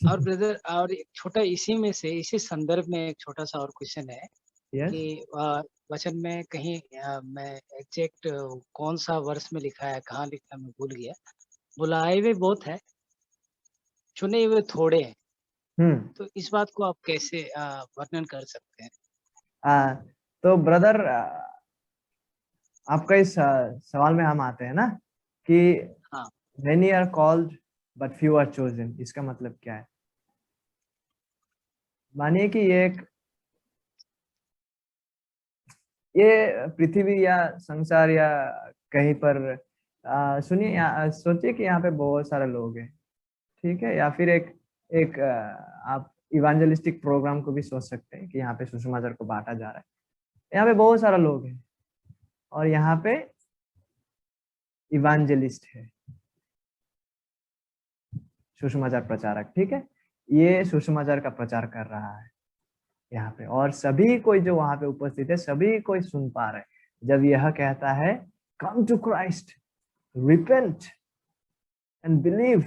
और ब्रदर, और एक छोटा इसी में से, इसी संदर्भ में एक छोटा सा और क्वेश्चन है यस, कि वचन में कहीं मैं एग्जैक्ट कौन सा वर्ष में लिखा है, कहाँ लिखा है, मैं भूल गया। बुलाए हुए बहुत है, चुने हुए थोड़े हैं। हम्म। तो इस बात को आप कैसे वर्णन कर सकते हैं? तो ब्रदर, आपका इस सवाल में हम आते हैं ना कि हाँ। many are called but few are chosen, इसका मतलब क्या है? मानिए कि ये पृथ्वी या संसार या कहीं पर सुनिए, सोचिए कि यहाँ पे बहुत सारे लोग हैं, ठीक है? या फिर एक एक आप इवेंजलिस्टिक प्रोग्राम को भी सोच सकते हैं कि यहाँ पे सुसमाचार को बांटा जा रहा है। यहाँ पे बहुत सारे लोग हैं और यहाँ पे इवेंजलिस्ट है, सुसमाचार प्रचारक, ठीक है? ये सुसमाचार का प्रचार कर रहा है यहाँ पे, और सभी कोई जो वहां पे उपस्थित है सभी कोई सुन पा रहे हैं जब यह कहता है come to Christ, repent and believe.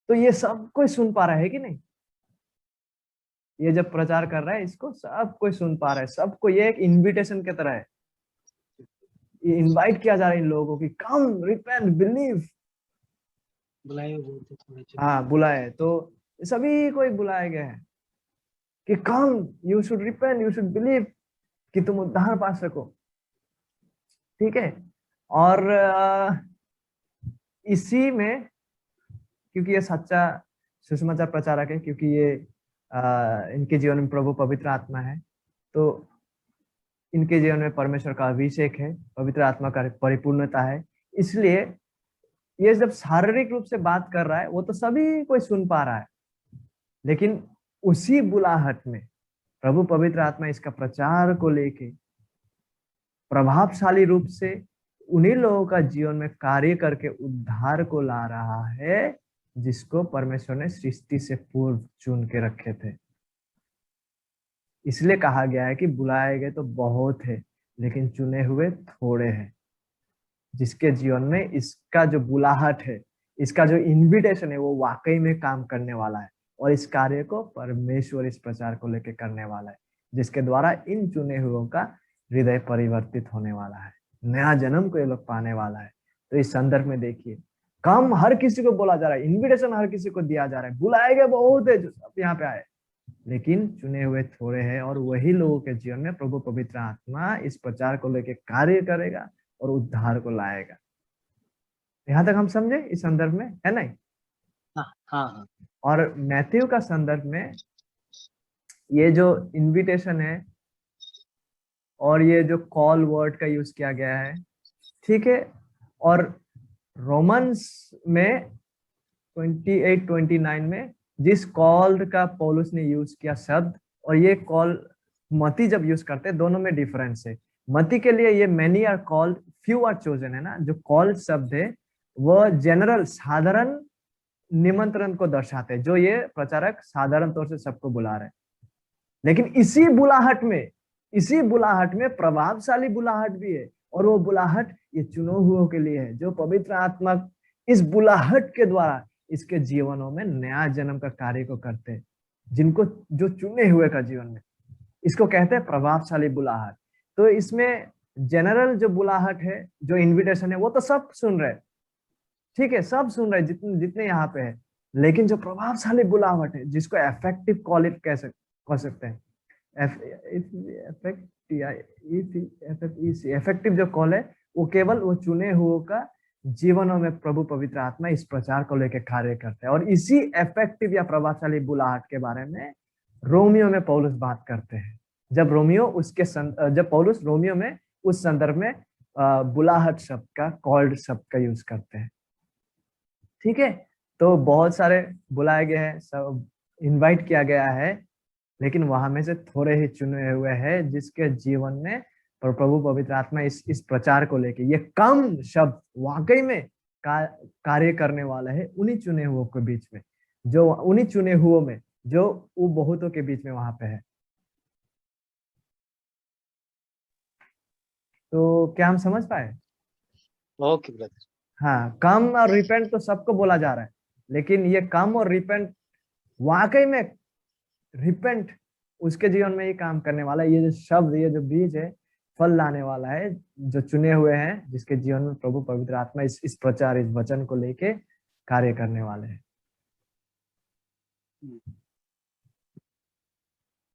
तो ये सब कोई सुन पा रहा है कि नहीं? ये जब प्रचार कर रहा है इसको सब कोई सुन पा रहा है, सबको। ये एक इनविटेशन की तरह है, ये इनवाइट किया जा रहा है इन लोगों की, कम रिपेंट बिलीव। बुलाए हुए बहुत है, थोड़े चुने हाँ, हुए। बुलाए तो सभी कोई बुलाए गए हैं कि come, you should repent, you should believe, कि तुम उद्धार पा सको, ठीक है? और इसी में, क्योंकि ये सच्चा सुसमाचार प्रचारक है, क्योंकि ये इनके जीवन में प्रभु पवित्र आत्मा है, तो इनके जीवन में परमेश्वर का अभिषेक है, पवित्र आत्मा का परिपूर्णता है, इसलिए ये जब शारीरिक रूप से बात कर रहा है वो तो सभी कोई सुन पा रहा है, लेकिन उसी बुलाहट में प्रभु पवित्र आत्मा इसका प्रचार को लेके प्रभावशाली रूप से उन्हीं लोगों का जीवन में कार्य करके उद्धार को ला रहा है जिसको परमेश्वर ने सृष्टि से पूर्व चुन के रखे थे। इसलिए कहा गया है कि बुलाए गए तो बहुत है लेकिन चुने हुए थोड़े हैं, जिसके जीवन में इसका जो बुलाहट है, इसका जो इनविटेशन है, वो वाकई में काम करने वाला है, और इस कार्य को परमेश्वर इस प्रचार को लेकर करने वाला है, जिसके द्वारा इन चुने हुओं का हृदय परिवर्तित होने वाला है, नया जन्म को ये लोग पाने वाला है। तो इस संदर्भ में देखिए, काम हर किसी को बोला जा रहा है, इन्विटेशन हर किसी को दिया जा रहा है, बुलाए गए बहुत है जो सब यहाँ पे आए, लेकिन चुने हुए थोड़े हैं, और वही लोगों के जीवन में प्रभु पवित्र आत्मा इस प्रचार को लेकर कार्य करेगा और उद्धार को लाएगा। यहाँ तक हम समझे इस संदर्भ में, है नहीं? हाँ हाँ हाँ। और मैथ्यू का संदर्भ में ये जो इनविटेशन है और ये जो कॉल वर्ड का यूज किया गया है, ठीक है, और रोमन्स में 28-29 में जिस कॉल्ड का पौलुस ने यूज किया शब्द, और ये कॉल मती जब यूज करते हैं, दोनों में डिफरेंस है। मती के लिए ये many are called, few are chosen है ना, जो कॉल्ड शब्द है वह जनरल, साधारण निमंत्रण को दर्शाते हैं, जो ये प्रचारक साधारण तौर से सबको बुला रहे हैं। लेकिन इसी बुलाहट में प्रभावशाली बुलाहट भी है, और वो बुलाहट ये चुने हुओं के लिए है, जो पवित्र आत्मा इस बुलाहट के द्वारा इसके जीवनों में नया जन्म का कार्य को करते हैं, जिनको, जो चुने हुए का जीवन में, इसको कहते हैं प्रभावशाली बुलाहट। तो इसमें जनरल जो बुलाहट है, जो इनविटेशन है, वो तो सब सुन रहे, ठीक है, सब सुन रहे जितने जितने यहाँ पे है, लेकिन जो प्रभावशाली बुलाहट है, जिसको इफेक्टिव कॉल इट कह सकते हैं, इफेक्टिव जो कॉल है, वो केवल वो चुने हुओं का जीवनों में प्रभु पवित्र आत्मा इस प्रचार को लेकर कार्य करते हैं। और इसी इफेक्टिव या प्रभावशाली बुलाहट के बारे में रोमियो में पौलुस बात करते हैं, जब पौलुस रोमियो में उस संदर्भ में बुलाहट शब्द का, कॉल्ड शब्द का यूज करते हैं, ठीक है? तो बहुत सारे बुलाए गए हैं, सब इनवाइट किया गया है, लेकिन वहां में से थोड़े ही चुने हुए हैं जिसके जीवन में प्रभु पवित्र आत्मा इस प्रचार को लेके, ये कम शब्द वाकई में कार्य करने वाला है उन्हीं चुने हुओं के बीच में, जो उन्हीं चुने हुओं में जो वो बहुतों के बीच में वहां पे है। तो क्या हम समझ पाए? Okay brother. हाँ, कम और रिपेंट तो सबको बोला जा रहा है, लेकिन ये कम और रिपेंट, वाकई में रिपेंट उसके जीवन में ही काम करने वाला है। ये जो शब्द, ये जो बीज है, फल लाने वाला है, जो चुने हुए हैं, जिसके जीवन में प्रभु पवित्र आत्मा इस प्रचार, इस वचन को लेके कार्य करने वाले हैं।